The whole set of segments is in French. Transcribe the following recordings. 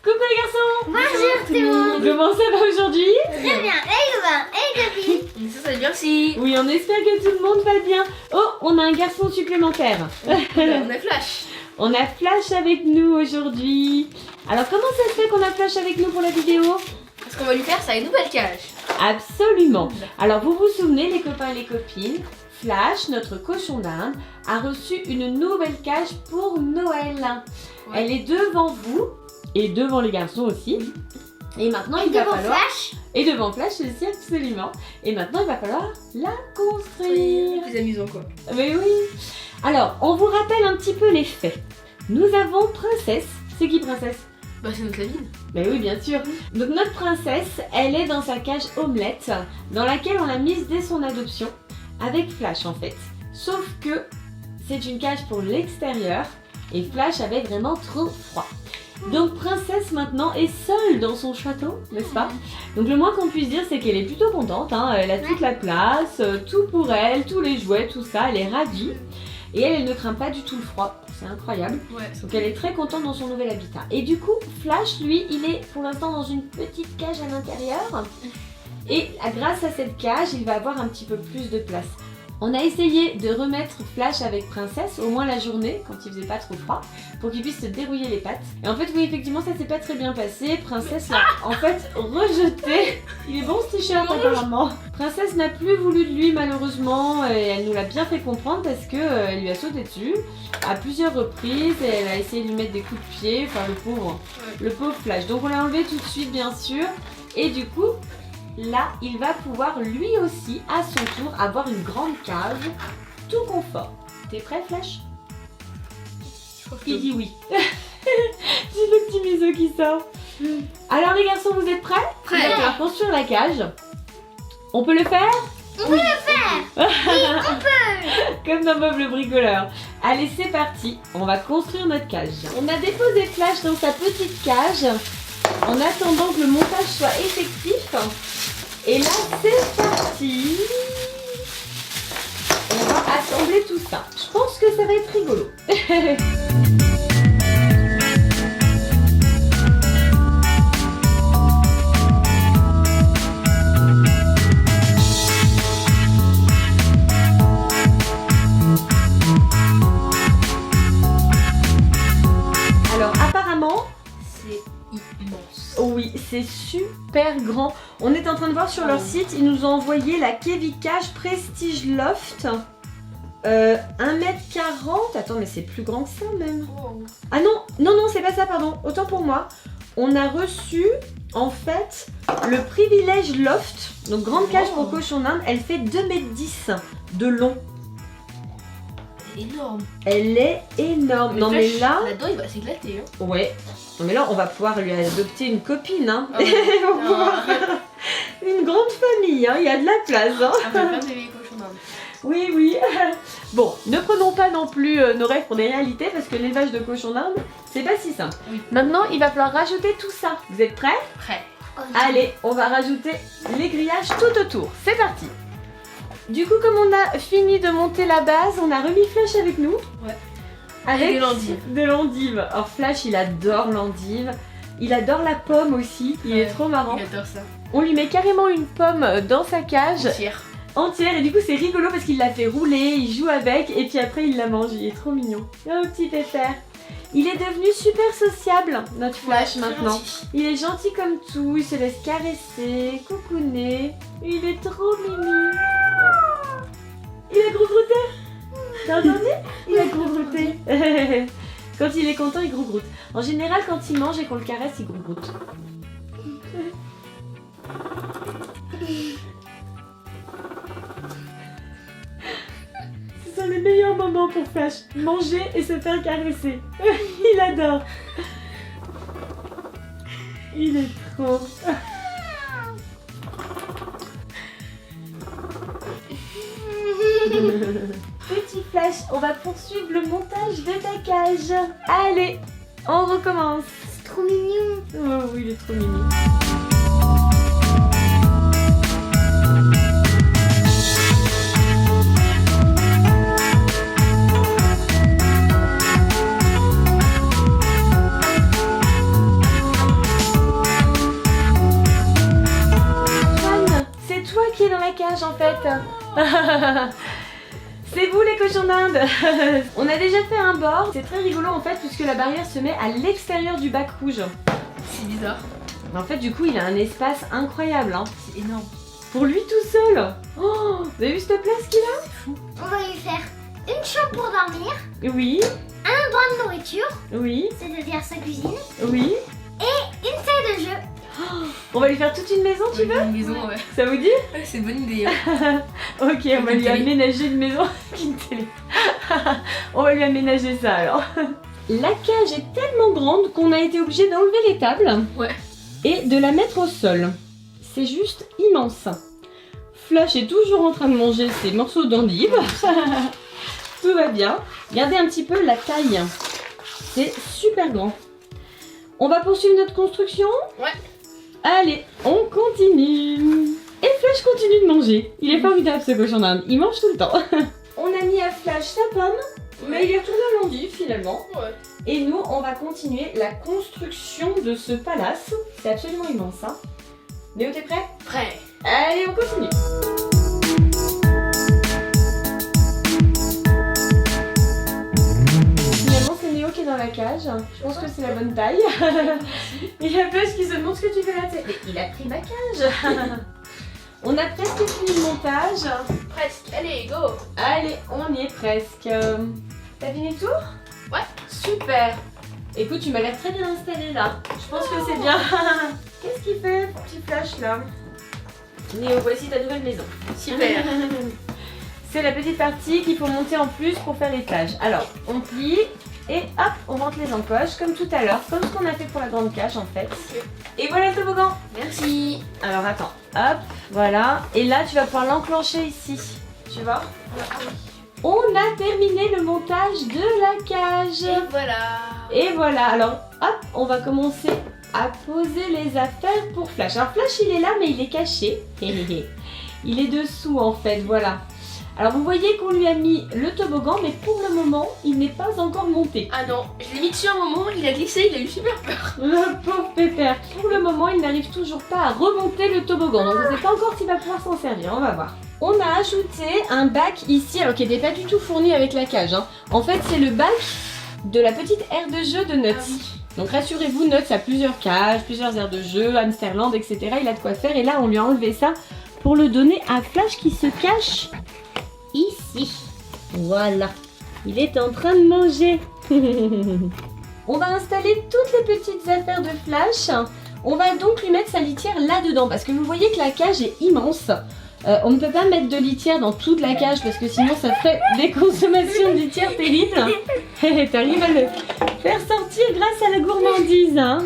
Coucou les garçons. Bonjour tout le monde. Comment ça va aujourd'hui? Très bien. Et copine. Ça va bien aussi. Oui, on espère que tout le monde va bien. Oh, on a un garçon supplémentaire. On a Flash. On a Flash avec nous aujourd'hui. Alors comment ça se fait qu'on a Flash avec nous pour la vidéo? Parce qu'on va lui faire sa nouvelle cage. Absolument. Alors vous vous souvenez les copains et les copines, Flash, notre cochon d'Inde, a reçu une nouvelle cage pour Noël. Ouais. Elle est devant vous et devant les garçons aussi. Et maintenant Et il va devant falloir... Flash. Et devant Flash aussi, absolument. Et maintenant il va falloir la construire. Plus amusant quoi. Mais oui. Alors, on vous rappelle un petit peu les faits. Nous avons Princesse. C'est qui Princesse? Bah c'est notre Lavine. Ben oui, bien sûr. Donc notre princesse, elle est dans sa cage omelette, dans laquelle on l'a mise dès son adoption, avec Flash en fait. Sauf que c'est une cage pour l'extérieur, et Flash avait vraiment trop froid. Donc princesse maintenant est seule dans son château, n'est-ce pas? Donc le moins qu'on puisse dire c'est qu'elle est plutôt contente, hein. Elle a toute la place, tout pour elle, tous les jouets, tout ça, elle est ravie. Et elle ne craint pas du tout le froid, c'est incroyable. Ouais. Donc elle est très contente dans son nouvel habitat. Et du coup, Flash, lui, il est pour l'instant dans une petite cage à l'intérieur. Et grâce à cette cage, il va avoir un petit peu plus de place. On a essayé de remettre Flash avec Princesse, au moins la journée, quand il faisait pas trop froid, pour qu'il puisse se dérouiller les pattes. Et en fait, oui, effectivement, ça s'est pas très bien passé. Princesse l'a en fait rejeté. Il est bon ce t-shirt apparemment. Princesse n'a plus voulu de lui malheureusement, et elle nous l'a bien fait comprendre parce que elle lui a sauté dessus à plusieurs reprises et elle a essayé de lui mettre des coups de pied. Enfin, le pauvre Flash. Donc on l'a enlevé tout de suite, bien sûr. Et du coup, là, il va pouvoir lui aussi, à son tour, avoir une grande cage, tout confort. T'es prêt, Flash? Il dit oui. J'ai le petit museau qui sort. Alors les garçons, vous êtes prêts? Prêts. Il va falloir construire la cage. On peut le faire? On peut le faire. Comme dans Bob le bricoleur. Allez, c'est parti. On va construire notre cage. On a déposé Flash dans sa petite cage en attendant que le montage soit effectif. Et là, c'est parti. On va assembler tout ça. Je pense que ça va être rigolo. Alors, apparemment, C'est immense. oui, c'est super grand. On est en train de voir sur leur site, ils nous ont envoyé la Kevicage Prestige Loft. 1m40. Attends, mais c'est plus grand que ça même. Oh. Ah non, non, c'est pas ça, pardon. Autant pour moi. On a reçu, en fait, le privilège Loft. Donc, grande cage pour cochon d'Inde. Elle fait 2,10 m de long. Énorme. Elle est énorme. Non, mais là... Là-dedans, il va s'éclater. Hein. Ouais. Non, mais là, on va pouvoir lui adopter une copine, hein. Ah ouais. On va pouvoir faire une grande famille, hein. Il y a de la place, hein. Ah, plein de bébés cochons d'Inde. Oui, oui. Bon, ne prenons pas non plus nos rêves pour des réalités parce que l'élevage de cochons d'Inde, c'est pas si simple. Oui. Maintenant, il va falloir rajouter tout ça. Vous êtes prêts? Prêt. Allez, on va rajouter les grillages tout autour. C'est parti. Du coup, comme on a fini de monter la base, on a remis Flash avec nous. Ouais. Avec des l'endive. de l'endive. Alors Flash, il adore l'endive. Il adore la pomme aussi. Il est trop marrant. Il adore ça. On lui met carrément une pomme dans sa cage Entière. entière. Et du coup, c'est rigolo parce qu'il la fait rouler, il joue avec et puis après, il la mange. Il est trop mignon. Oh, petit pépère. Il est devenu super sociable, notre Flash, Ouais, maintenant. gentil. Il est gentil comme tout, il se laisse caresser, coucouner. Il est trop mignon. Il a gros-grouté. T'as entendu? Il a gros-grouté. Quand il est content, il gros-groute. En général, quand il mange et qu'on le caresse, il gros-groute. Ce sont les meilleurs moments pour Flash. Manger et se faire caresser. Il adore. Il est trop. Petit Flash, on va poursuivre le montage de ta cage. Allez, on recommence. C'est trop mignon. Oh oui, il est trop mignon. cage en fait. C'est vous les cochons d'Inde. On a déjà fait un bord. C'est très rigolo en fait puisque la barrière se met à l'extérieur du bac rouge. C'est bizarre. En fait du coup il a un espace incroyable. Hein. C'est énorme. Pour lui tout seul. Oh, vous avez vu cette place qu'il a? On va lui faire une chambre pour dormir, Oui, un endroit de nourriture, oui, c'est-à-dire sa cuisine, oui. et une salle de jeu. On va lui faire toute une maison, tu veux? Une maison, ouais. Ça vous dit? Ouais, c'est une bonne idée. Hein. Ok, on va Une lui télé. aménager une maison avec une télé. On va lui aménager ça alors. La cage est tellement grande qu'on a été obligé d'enlever les tables Ouais. et de la mettre au sol. C'est juste immense. Flash est toujours en train de manger ses morceaux d'endive. Tout va bien. Regardez un petit peu la taille. C'est super grand. On va poursuivre notre construction? Ouais. Allez, on continue. Et Flash continue de manger. Il est formidable ce cochon d'Inde. Il mange tout le temps. On a mis à Flash sa pomme, mais il est retourné à l'endive finalement. Ouais. Et nous, on va continuer la construction de ce palace. C'est absolument immense, hein. Néo, t'es prêt? Prêt. Allez, on continue. Finalement, c'est Néo qui est dans la cage. Je pense que c'est la bonne taille. Il y a Flash qui se demande ce que tu fais là. Mais il a pris ma cage. On a presque fini le montage. Presque. Allez, go. Allez, on y est presque. T'as fini le tour? Ouais. Super. Écoute, tu m'as l'air très bien installée là. Je pense que c'est bien. Qu'est-ce qu'il fait, petit Flash là? Néo, voici ta nouvelle maison. Super. C'est la petite partie qu'il faut monter en plus pour faire l'étage. Alors, on plie et hop, on rentre les encoches comme tout à l'heure, comme ce qu'on a fait pour la grande cage en fait. Et voilà le toboggan. Merci. Alors attends, hop, voilà. Et là, tu vas pouvoir l'enclencher ici. Tu vois? On a terminé le montage de la cage. Et voilà. Et voilà, alors hop, on va commencer à poser les affaires pour Flash. Alors Flash, il est là, mais il est caché. Il est dessous en fait, voilà. Alors vous voyez qu'on lui a mis le toboggan, mais pour le moment, il n'est pas encore monté. Ah non, je l'ai mis dessus un moment, il a glissé, il a eu super peur. Le pauvre pépère. Pour le moment, il n'arrive toujours pas à remonter le toboggan. Donc je ne sais pas encore s'il va pouvoir s'en servir, on va voir. On a ajouté un bac ici, alors qui n'était pas du tout fourni avec la cage. Hein. En fait, c'est le bac de la petite aire de jeu de Nuts. Donc rassurez-vous, Nuts a plusieurs cages, plusieurs aires de jeu, Hamsterland, etc. Il a de quoi faire. Et là, on lui a enlevé ça pour le donner à Flash qui se cache ici. Voilà. Il est en train de manger. On va installer toutes les petites affaires de Flash. On va donc lui mettre sa litière là-dedans parce que vous voyez que la cage est immense. On ne peut pas mettre de litière dans toute la cage parce que sinon ça ferait des consommations de litière terribles. T'arrives à le faire sortir grâce à la gourmandise, hein.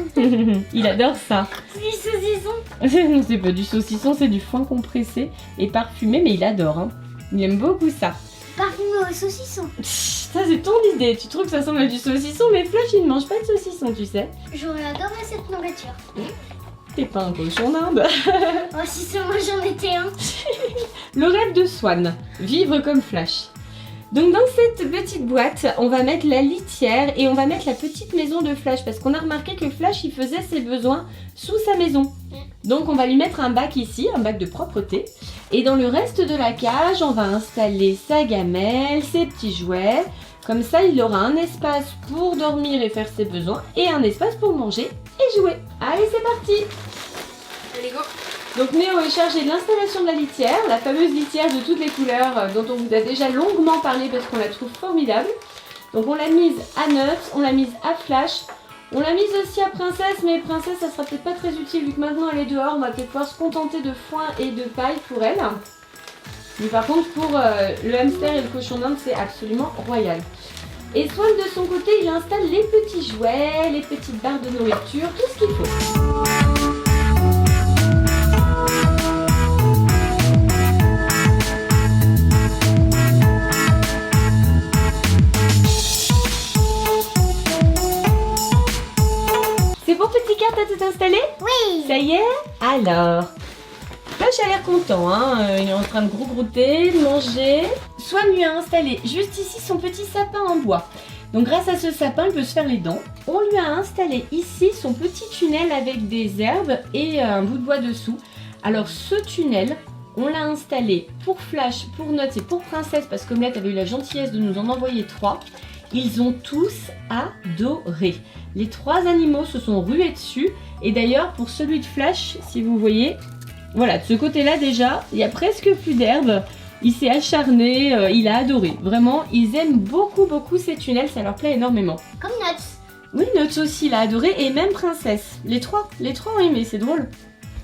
Il adore ça. C'est du saucisson. Non, c'est pas du saucisson, c'est du foin compressé et parfumé, mais il adore, hein. Il aime beaucoup ça. Parfumé au saucisson. Ça c'est ton idée, tu trouves que ça ressemble à du saucisson, mais Flash il ne mange pas de saucisson, tu sais. J'aurais adoré cette nourriture. T'es pas un cochon d'Inde. Oh, si seulement j'en étais un. Le rêve de Swan, vivre comme Flash. Donc dans cette petite boîte, on va mettre la litière et on va mettre la petite maison de Flash parce qu'on a remarqué que Flash il faisait ses besoins sous sa maison. Donc on va lui mettre un bac ici, un bac de propreté. Et dans le reste de la cage, on va installer sa gamelle, ses petits jouets. Comme ça, il aura un espace pour dormir et faire ses besoins et un espace pour manger et jouer. Allez, c'est parti! Allez, go. Donc Néo est chargé de l'installation de la litière, la fameuse litière de toutes les couleurs dont on vous a déjà longuement parlé parce qu'on la trouve formidable. Donc on l'a mise à Nuts, on l'a mise à Flash, on l'a mise aussi à Princesse, mais Princesse ça sera peut-être pas très utile vu que maintenant elle est dehors, on va peut-être pouvoir se contenter de foin et de paille pour elle. Mais par contre pour le hamster et le cochon d'Inde c'est absolument royal. Et Swan de son côté il installe les petits jouets, les petites barres de nourriture, tout ce qu'il faut. Petit carte à tout installer? Oui. Ça y est? Alors, Flash a l'air content, hein. Il est en train de grouter, de manger. Swan lui a installé juste ici son petit sapin en bois. Donc grâce à ce sapin, il peut se faire les dents. On lui a installé ici son petit tunnel avec des herbes et un bout de bois dessous. Alors ce tunnel, on l'a installé pour Flash, pour Nuts et pour Princesse, parce que Omelette avait eu la gentillesse de nous en envoyer 3. Ils ont tous adoré. Les 3 animaux se sont rués dessus. Et d'ailleurs, pour celui de Flash, si vous voyez, voilà, de ce côté-là déjà, il y a presque plus d'herbe. Il s'est acharné, il a adoré. Vraiment, ils aiment beaucoup ces tunnels, ça leur plaît énormément. Comme Nuts. Oui, Nuts aussi, il a adoré, et même Princesse. Les trois ont aimé, c'est drôle.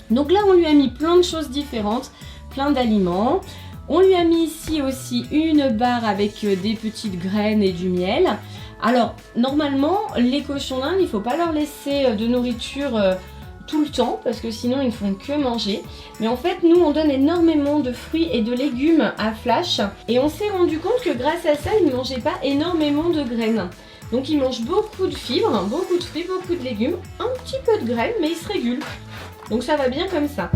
Donc là, on lui a mis plein de choses différentes, plein d'aliments. On lui a mis ici aussi une barre avec des petites graines et du miel. Alors, normalement, les cochons d'Inde, il ne faut pas leur laisser de nourriture tout le temps, parce que sinon, ils ne font que manger. Mais en fait, nous, on donne énormément de fruits et de légumes à Flash. Et on s'est rendu compte que grâce à ça, il ne mangeait pas énormément de graines. Donc, il mange beaucoup de fibres, beaucoup de fruits, beaucoup de légumes, un petit peu de graines, mais il se régule. Donc, ça va bien comme ça.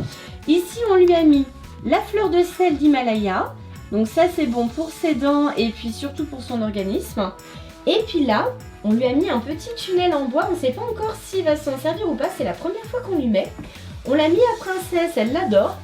Ici, on lui a mis la fleur de sel d'Himalaya, donc ça c'est bon pour ses dents et puis surtout pour son organisme. Et puis là, on lui a mis un petit tunnel en bois, on ne sait pas encore s'il va s'en servir ou pas, c'est la première fois qu'on lui met. On l'a mis à Princesse, elle l'adore,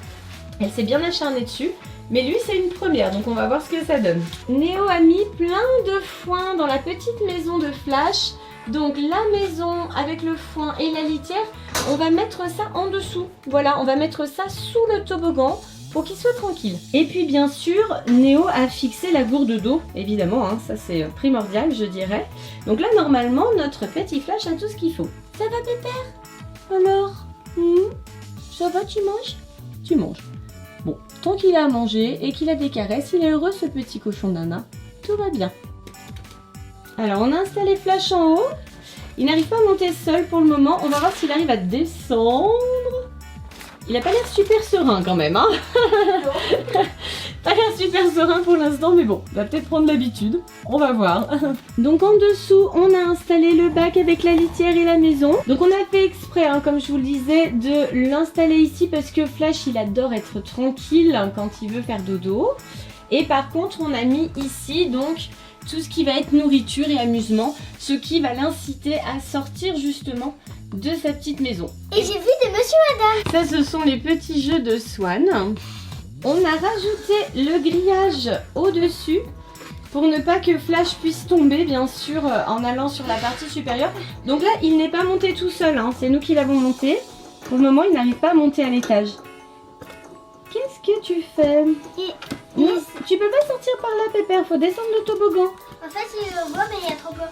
elle s'est bien acharnée dessus, mais lui c'est une première, donc on va voir ce que ça donne. Néo a mis plein de foin dans la petite maison de Flash, donc la maison avec le foin et la litière, on va mettre ça en dessous. Voilà, on va mettre ça sous le toboggan pour qu'il soit tranquille. Et puis bien sûr, Néo a fixé la gourde d'eau, évidemment, hein, ça c'est primordial je dirais. Donc là normalement notre petit Flash a tout ce qu'il faut. Ça va Pépère? Alors ça va, tu manges? Tu manges. Bon, tant qu'il a à manger et qu'il a des caresses, il est heureux ce petit cochon d'Inde, tout va bien. Alors on a installé Flash en haut, il n'arrive pas à monter seul pour le moment, on va voir s'il arrive à descendre. Il a pas l'air super serein quand même, hein. Pas l'air super serein pour l'instant, mais bon, il va peut-être prendre l'habitude, on va voir. Donc en dessous, on a installé le bac avec la litière et la maison. Donc on a fait exprès, hein, comme je vous le disais, de l'installer ici parce que Flash, il adore être tranquille quand il veut faire dodo. Et par contre, on a mis ici, donc, tout ce qui va être nourriture et amusement, ce qui va l'inciter à sortir justement de sa petite maison. Et j'ai vu des monsieur madame. Ça, ce sont les petits jeux de Swan. On a rajouté le grillage au-dessus pour ne pas que Flash puisse tomber, bien sûr, en allant sur la partie supérieure. Donc là, il n'est pas monté tout seul, hein. C'est nous qui l'avons monté. Pour le moment, il n'arrive pas à monter à l'étage. Qu'est-ce que tu fais? Tu peux pas sortir par là, Pépère, faut descendre le toboggan. En fait, je le vois, mais il y a trop peur.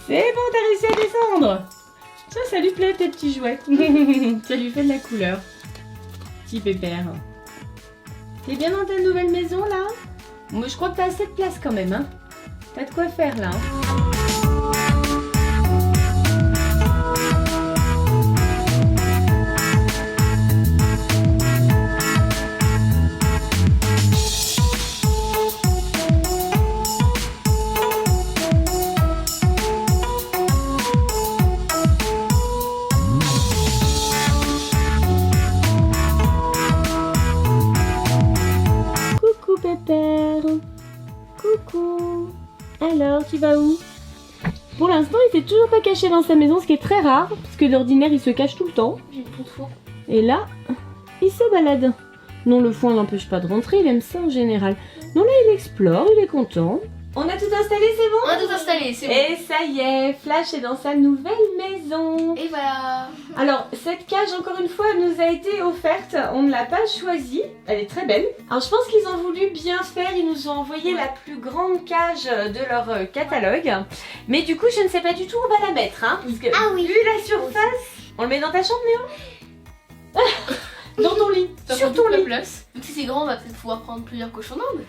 C'est bon, t'as réussi à descendre. Ça lui plaît, tes petits jouets. Ça lui fait de la couleur. Petit Pépère. T'es bien dans ta nouvelle maison, là? Moi, je crois que t'as assez de place quand même, hein. T'as de quoi faire, là. Coucou. Alors, tu vas où? Pour l'instant, il s'est toujours pas caché dans sa maison, ce qui est très rare, parce que d'ordinaire, il se cache tout le temps. J'ai trop de foin. Et là, il se balade. Non, le foin n'empêche pas de rentrer, il aime ça en général. Non, là, il explore, il est content. On a tout installé, c'est bon? On a tout installé, c'est bon. Et ça y est, Flash est dans sa nouvelle maison. Et voilà. Alors, cette cage, encore une fois, elle nous a été offerte. On ne l'a pas choisie. Elle est très belle. Alors, je pense qu'ils ont voulu bien faire. Ils nous ont envoyé la plus grande cage de leur catalogue. Mais du coup, je ne sais pas du tout où on va la mettre. Hein, parce que, Ah oui. vu la surface, on le met dans ta chambre, Léo? Dans ton lit. Ça Sur prend ton toute la lit. place. Donc si c'est grand, on va peut-être pouvoir prendre plusieurs cochons d'Inde.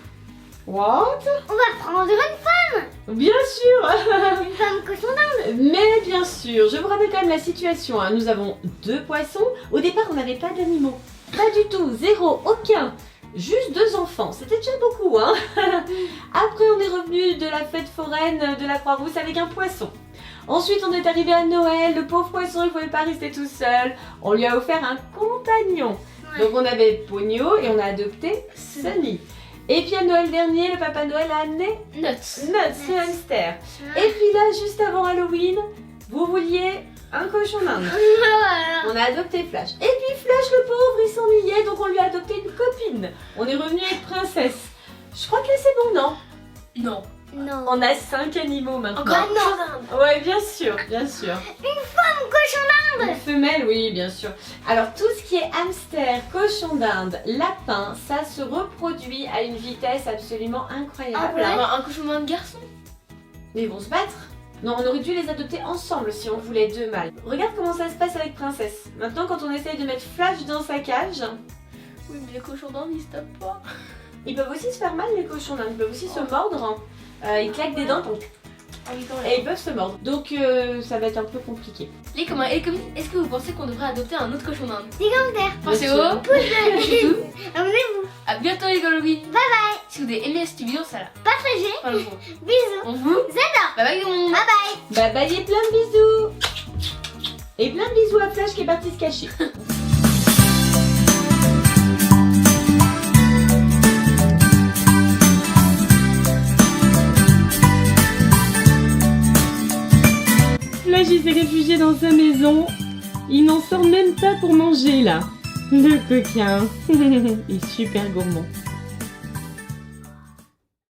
What? On va prendre une Bien sûr. femme cochon d'Inde. Mais bien sûr, je vous rappelle quand même la situation. Hein. Nous avons 2 poissons. Au départ, on n'avait pas d'animaux. Pas du tout, zéro, aucun. Juste 2 enfants. C'était déjà beaucoup, hein. Après, on est revenu de la fête foraine de la Croix-Rousse avec un poisson. Ensuite, on est arrivé à Noël. Le pauvre poisson, il ne pouvait pas rester tout seul. On lui a offert un compagnon. Ouais. Donc, on avait Pogno et on a adopté Sunny. Et puis à Noël dernier, le Papa Noël a amené Nuts. Nuts, le hamster. Et puis là, juste avant Halloween, vous vouliez un cochon d'Inde. Voilà. On a adopté Flash. Et puis Flash, le pauvre, il s'ennuyait, donc on lui a adopté une copine. On est revenu avec Princesse. Je crois que là c'est bon, non? Non. Non. On a 5 animaux maintenant. Encore un non. cochon d'Inde. Ouais, bien sûr, bien sûr. Cochon Une femelle, oui, bien sûr. Alors, tout ce qui est hamster, cochon d'Inde, lapin, ça se reproduit à une vitesse absolument incroyable. Ah ouais? Un cochon d'Inde garçon. Mais ils vont se battre. Non, on aurait dû les adopter ensemble si on voulait 2 mâles. Regarde comment ça se passe avec Princesse. Maintenant, quand on essaye de mettre Flash dans sa cage, Oui, mais les cochons d'Inde ils se tapent pas. ils peuvent aussi se faire mal, les cochons d'Inde. Ils peuvent aussi se mordre. Ils claquent des dents Ah oui, quand et ils peuvent se mordre. Donc, ça va être un peu compliqué. Les comment est-ce que vous pensez qu'on devrait adopter un autre cochon d'Inde? Des commentaires. Pensez Bien au sûr. Abonnez-vous. À bientôt les Halloween. Bye bye. Si vous avez aimé cette vidéo, ça l'a. Partagez. Enfin, le bon. Bisous. On vous. Zada. Bye bye tout le monde. Bye bye. Bye bye et plein de bisous. Et plein de bisous à Flash qui est parti se cacher. Flash il s'est réfugié dans sa maison. Il n'en sort même pas pour manger là. Le coquin. Il est super gourmand.